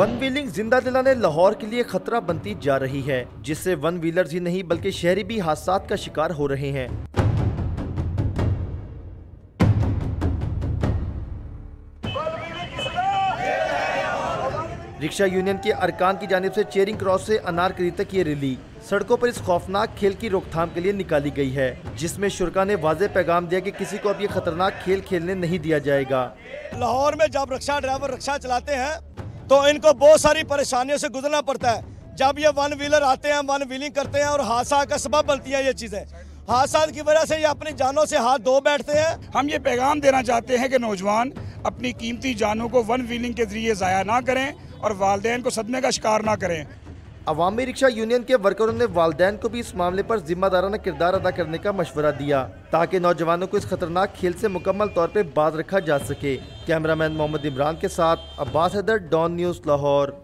One wheeling जिंदा दिलाने लाहौर के लिए खतरा बनती जा रही है, जिससे वन व्हीलर्स ही नहीं बल्कि शहरी भी हादसात का शिकार हो रहे हैं। रिक्शा यूनियन के अरकान की जानिब से चेरिंग क्रॉस से अनारकली तक ये रैली सड़कों पर इस खौफनाक खेल की रोकथाम के लिए निकाली गई है, जिसमें शुरा ने वाज़े पैगाम दिया कि किसी को अब ये खतरनाक खेल खेलने नहीं दिया जाएगा। लाहौर में जब रिक्शा ड्राइवर रिक्शा चलाते हैं तो इनको बहुत सारी परेशानियों से गुजरना पड़ता है। जब ये वन व्हीलर आते हैं, वन व्हीलिंग करते हैं और हादसा का सबब बनती है ये चीज़ें। हादसा की वजह से ये अपनी जानों से हाथ धो बैठते हैं। हम ये पैगाम देना चाहते हैं कि नौजवान अपनी कीमती जानों को वन व्हीलिंग के जरिए ज़ाया ना करें और वालिदैन को सदमे का शिकार ना करें। अवामी रिक्शा यूनियन के वर्करों ने वालिदैन को भी इस मामले पर जिम्मेदाराना किरदार अदा करने का मशवरा दिया, ताकि नौजवानों को इस खतरनाक खेल से मुकम्मल तौर पर बाज रखा जा सके। कैमरामैन मोहम्मद इमरान के साथ अब्बास हैदर, डॉन न्यूज़, लाहौर।